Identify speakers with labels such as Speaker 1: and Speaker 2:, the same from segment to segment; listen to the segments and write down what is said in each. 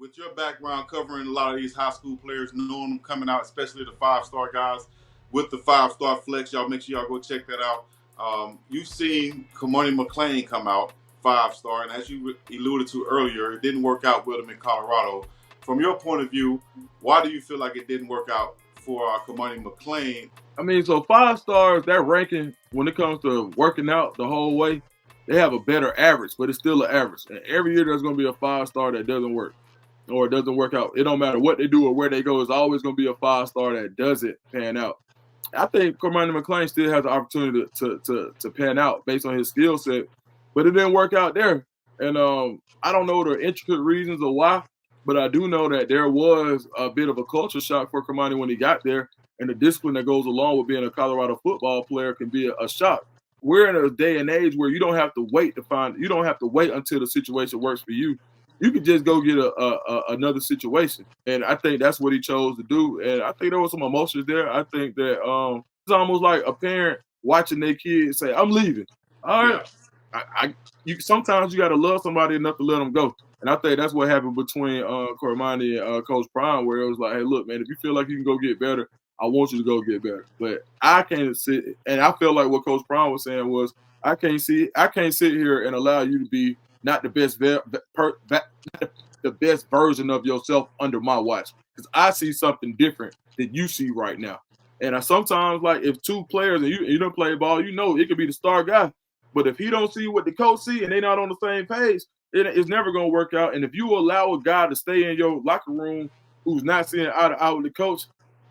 Speaker 1: with your background covering a lot of these high school players, knowing them coming out, especially the 5-star guys with the 5-star flex, y'all make sure y'all go check that out. You've seen Cormani McClain come out 5-star, and as you alluded to earlier, it didn't work out with him in Colorado. From your point of view, why do you feel like it didn't work out for Cormani McClain?
Speaker 2: I mean, so 5 stars, that ranking, when it comes to working out the whole way, they have a better average, but it's still an average. And every year there's going to be a 5-star that doesn't work or it doesn't work out. It don't matter what they do or where they go. It's always going to be a 5-star that doesn't pan out. I think Cormani McClain still has the opportunity to pan out based on his skill set, but it didn't work out there. And I don't know the intricate reasons or why, but I do know that there was a bit of a culture shock for Cormani when he got there, and the discipline that goes along with being a Colorado football player can be a shock. We're in a day and age where you don't have to wait until the situation works for you. You can just go get another situation. And I think that's what he chose to do. And I think there was some emotions there. I think that it's almost like a parent watching their kid say, I'm leaving. All right. Yeah. Sometimes you got to love somebody enough to let them go. And I think that's what happened between Cormani and Coach Prime, where it was like, hey, look, man, if you feel like you can go get better, I want you to go get better. But I can't sit, and I feel like what Coach Prime was saying was, I can't sit here and allow you to be not the best the best version of yourself under my watch, because I see something different than you see right now. And sometimes, like, if two players and you don't play ball, it could be the star guy, but if he don't see what the coach see and they're not on the same page, it's never going to work out. And if you allow a guy to stay in your locker room who's not seeing eye to eye with the coach,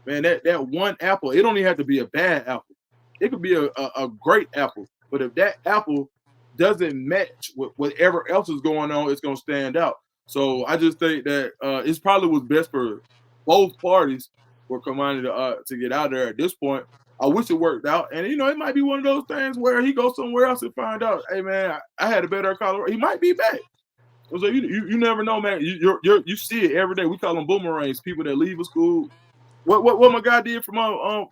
Speaker 2: man, that one apple, it don't even have to be a bad apple. It could be a great apple. But if that apple doesn't match with whatever else is going on, it's going to stand out. So I just think that it probably was best for both parties for Cormani to get out there at this point. I wish it worked out. And, it might be one of those things where he goes somewhere else and find out, hey, man, I had a better Colorado. He might be back. So you never know, man. You see it every day. We call them boomerangs, people that leave a school. What my guy did from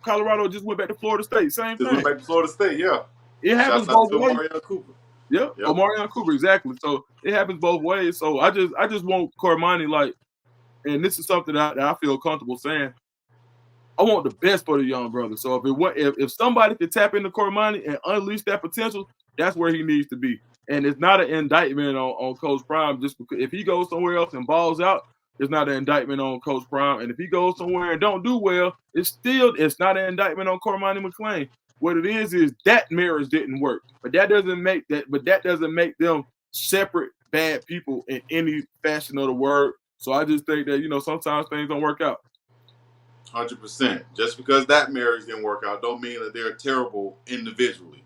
Speaker 2: Colorado just went back to Florida State. Same thing.
Speaker 1: Went back to Florida State, yeah.
Speaker 2: It happens both ways.
Speaker 1: Omarion Cooper.
Speaker 2: Yep. Omarion Cooper, exactly. So it happens both ways. So I just want Cormani, like, and this is something that I feel comfortable saying. I want the best for the young brother. So if somebody could tap into Cormani and unleash that potential, that's where he needs to be. And it's not an indictment on Coach Prime, just because if he goes somewhere else and balls out, it's not an indictment on Coach Prime. And if he goes somewhere and don't do well, it's not an indictment on Cormani McClain. What it is that marriage didn't work. But that doesn't make them separate bad people in any fashion of the word. So I just think that, sometimes things don't work out.
Speaker 1: 100%. Just because that marriage didn't work out don't mean that they're terrible individually.